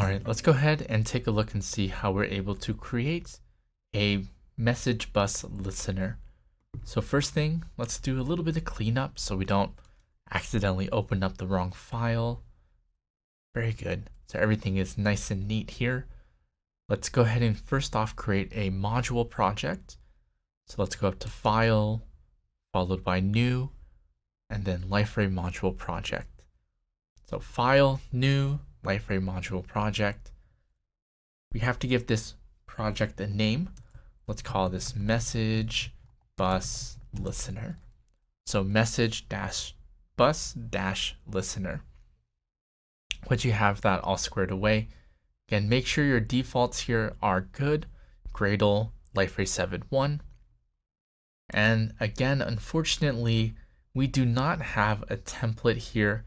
right, let's go ahead and take a look and see how we're able to create a message bus listener. So first thing, let's do a little bit of cleanup so we don't accidentally open up the wrong file. Very good. So everything is nice and neat here. Let's go ahead and first off create a module project. So let's go up to File, followed by New, and then Liferay module project. So File, New, Liferay module project. We have to give this project a name. Let's call this message bus listener. So message dash bus dash listener. Once you have that all squared away, again, make sure your defaults here are good. Gradle, Liferay 7.1. And again, unfortunately, we do not have a template here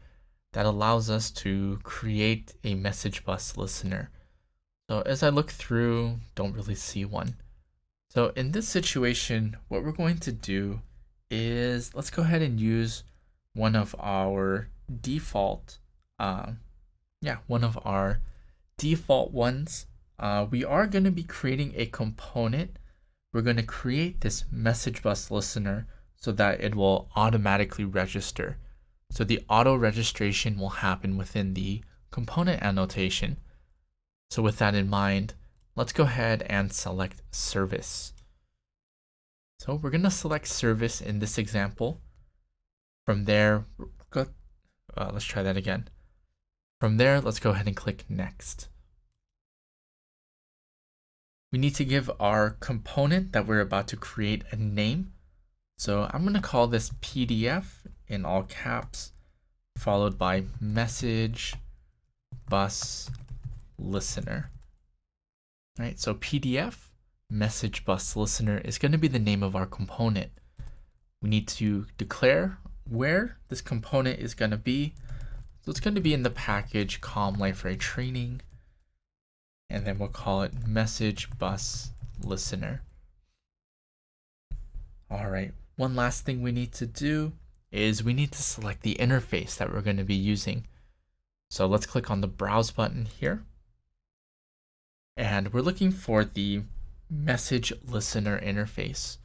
that allows us to create a message bus listener. So as I look through, don't really see one. So in this situation, what we're going to do is let's go ahead and use one of our default, ones. We are going to be creating a component. We're going to create this message bus listener so that it will automatically register. So the auto registration will happen within the component annotation. So with that in mind, let's go ahead and select service. So we're going to select service in this example. From there, let's try that again. From there, let's go ahead and click next. We need to give our component that we're about to create a name. So I'm going to call this PDF in all caps, followed by message bus listener. All right, so PDF message bus listener is going to be the name of our component. We need to declare where this component is going to be. So it's going to be in the package com Liferay training, and then we'll call it message bus listener. All right, one last thing we need to do is we need to select the interface that we're going to be using. So let's click on the browse button here. And we're looking for the message listener interface.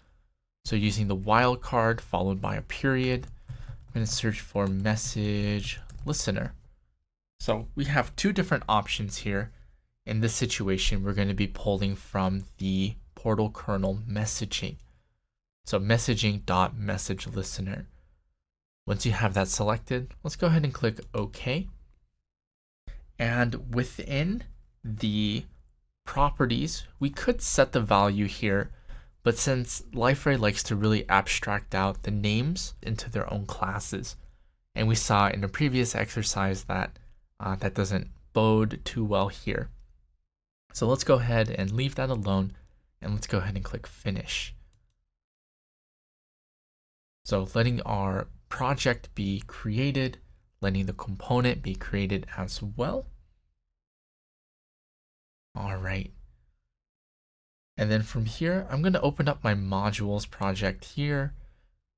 So using the wildcard followed by a period, I'm going to search for message listener. So we have two different options here. In this situation, we're going to be pulling from the portal kernel messaging. So messaging.messageListener. Once you have that selected, let's go ahead and click OK. And within the properties, we could set the value here, but since Liferay likes to really abstract out the names into their own classes, and we saw in a previous exercise that that doesn't bode too well here. So let's go ahead and leave that alone, and let's go ahead and click Finish. So letting our project be created, letting the component be created as well. All right. And then from here, I'm going to open up my modules project here,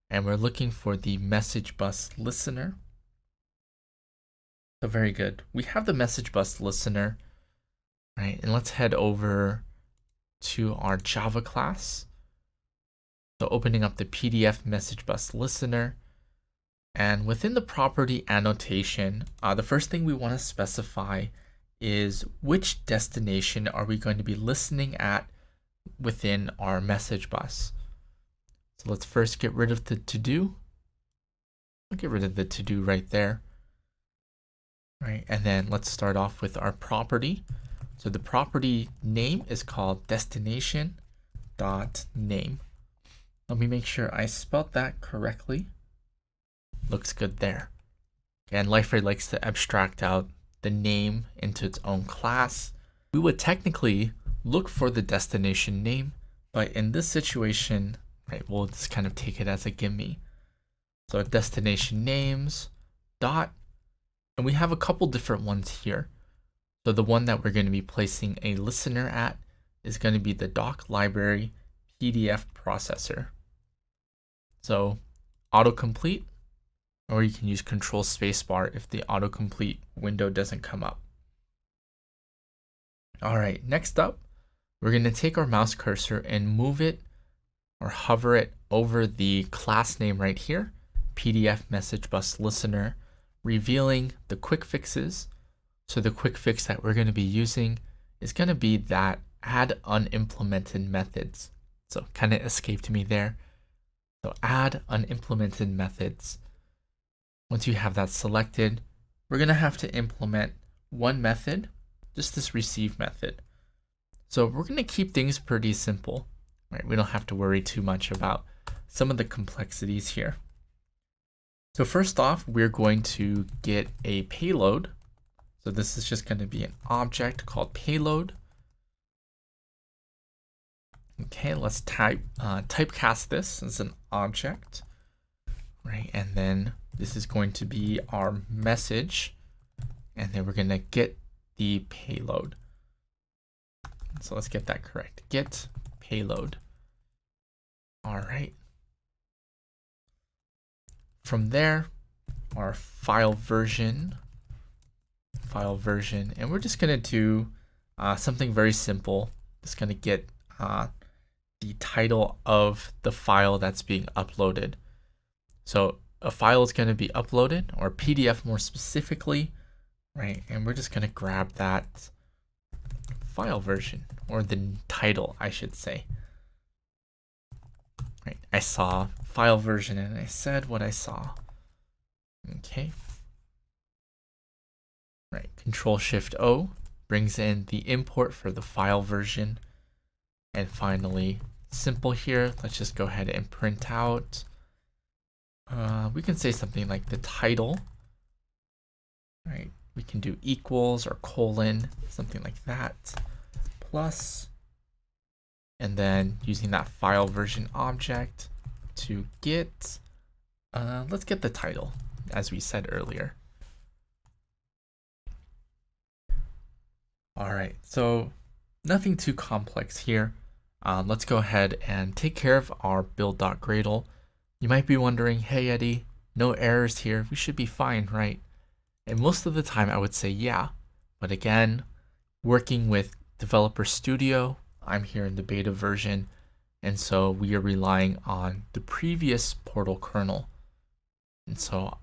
and we're looking for the message bus listener. So very good. We have the message bus listener, right? And let's head over to our Java class. So opening up the PDF message bus listener, and within the property annotation, the first thing we want to specify is which destination are we going to be listening at within our message bus. So let's first get rid of the to-do. I'll get rid of the to-do right there. Right, and then let's start off with our property. So the property name is called destination.name. Let me make sure I spelled that correctly. Looks good there. And Liferay likes to abstract out the name into its own class. We would technically look for the destination name, but in this situation, right, we'll just kind of take it as a gimme. So destination names dot, and we have a couple different ones here. So the one that we're going to be placing a listener at is going to be the doc library PDF processor. So autocomplete, or you can use Control Spacebar if the autocomplete window doesn't come up. All right, next up, we're going to take our mouse cursor and move it or hover it over the class name right here, PDF Message Bus Listener, revealing the quick fixes. So the quick fix that we're going to be using is going to be that add unimplemented methods. So kind of escaped me there. So add unimplemented methods. Once you have that selected, we're going to have to implement one method, just this receive method. So we're going to keep things pretty simple, right? We don't have to worry too much about some of the complexities here. So first off, we're going to get a payload. So this is just going to be an object called payload. Okay, let's typecast this as an object, right? And then this is going to be our message, and then we're going to get the payload. So let's get that correct. Get payload. All right. From there, our file version, and we're just going to do something very simple. Just going to get the title of the file that's being uploaded. So a file is going to be uploaded, or PDF more specifically, right? And we're just going to grab that file version, or the title, I should say. Right, I saw file version and I said what I saw. Okay. Right, Control-Shift-O brings in the import for the file version. And finally, simple here, let's just go ahead and print out. We can say something like the title, right? We can do equals or colon, something like that, plus, and then using that file version object to get, let's get the title, as we said earlier. All right, so nothing too complex here. Let's go ahead and take care of our build.gradle. You might be wondering, hey Eddie, no errors here, we should be fine, right? And most of the time I would say yeah, but again, working with Developer Studio, I'm here in the beta version, and so we are relying on the previous portal kernel. And so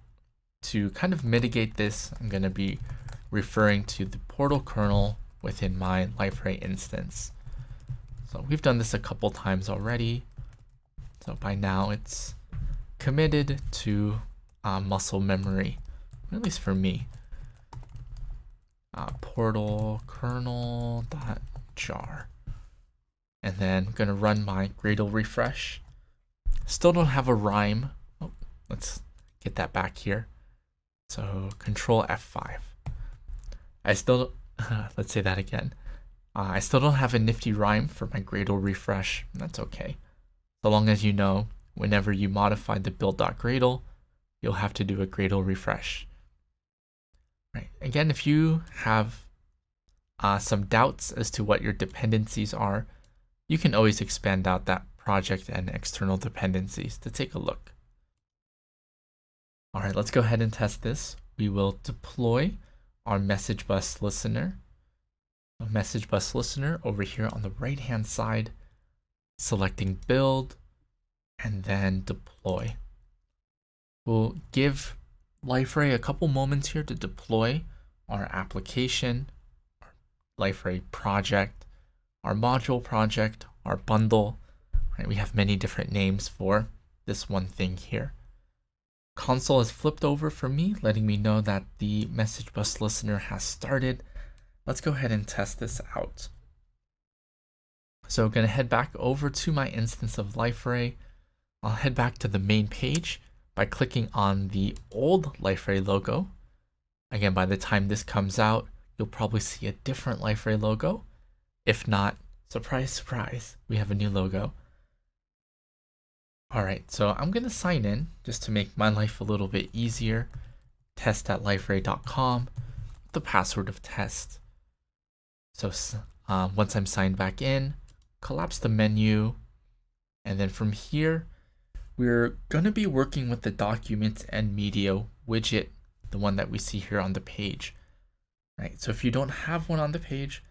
to kind of mitigate this, I'm going to be referring to the portal kernel within my Liferay instance. So we've done this a couple times already. So by now it's committed to muscle memory, at least for me. Portal kernel.jar. And then I'm going to run my Gradle refresh. Still don't have a rhyme. Oh, let's get that back here. So Control F5. I still, let's say that again. I still don't have a nifty rhyme for my Gradle refresh. That's okay. So long as you know, whenever you modify the build.gradle, you'll have to do a Gradle refresh. Right. Again, if you have some doubts as to what your dependencies are, you can always expand out that project and external dependencies to take a look. All right, let's go ahead and test this. We will deploy our message bus listener. A message bus listener over here on the right hand side, selecting build and then deploy. We'll give Liferay a couple moments here to deploy our application, our Liferay project, our module project, our bundle. Right? We have many different names for this one thing here. Console is flipped over for me, letting me know that the message bus listener has started. Let's go ahead and test this out. So I'm going to head back over to my instance of Liferay. I'll head back to the main page by clicking on the old Liferay logo. Again, by the time this comes out, you'll probably see a different Liferay logo. If not, surprise, surprise, we have a new logo. All right, so I'm going to sign in just to make my life a little bit easier. test@liferay.com, the password of test. So once I'm signed back in, collapse the menu, and then from here, we're going to be working with the Documents and Media widget, the one that we see here on the page. Right. So if you don't have one on the page,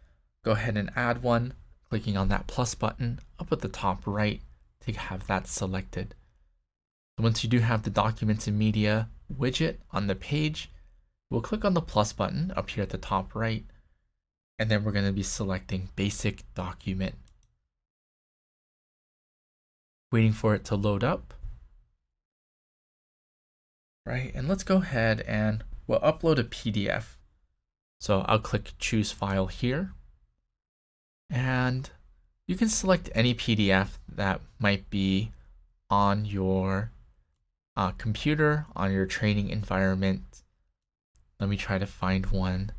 go ahead and add one, clicking on that plus button up at the top right to have that selected. Once you do have the Documents and Media widget on the page, we'll click on the plus button up here at the top right, and then we're going to be selecting Basic Document. Waiting for it to load up. Right, and let's go ahead and we'll upload a PDF. So I'll click Choose File here. And you can select any PDF that might be on your computer, on your training environment. Let me try to find one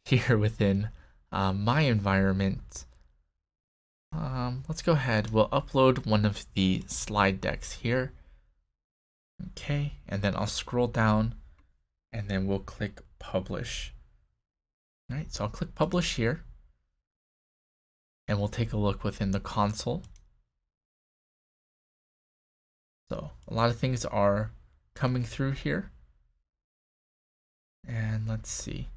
here within my environment. Let's go ahead. We'll upload one of the slide decks here. Okay, and then I'll scroll down and then we'll click Publish. All right, so I'll click Publish here and we'll take a look within the console. So a lot of things are coming through here. And let's see.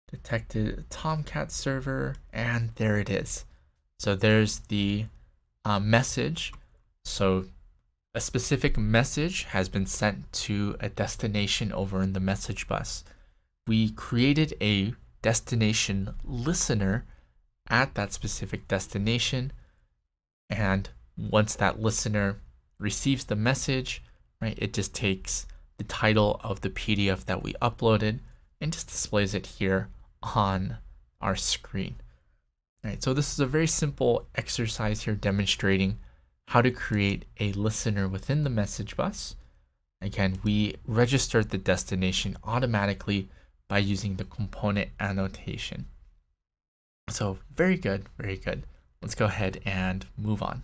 Detected Tomcat server, and there it is. So there's the message. So a specific message has been sent to a destination over in the message bus. We created a destination listener at that specific destination, and once that listener receives the message, right, it just takes the title of the PDF that we uploaded and just displays it here on our screen. All right, so this is a very simple exercise here demonstrating how to create a listener within the message bus. Again, we registered the destination automatically by using the component annotation. So very good, very good. Let's go ahead and move on.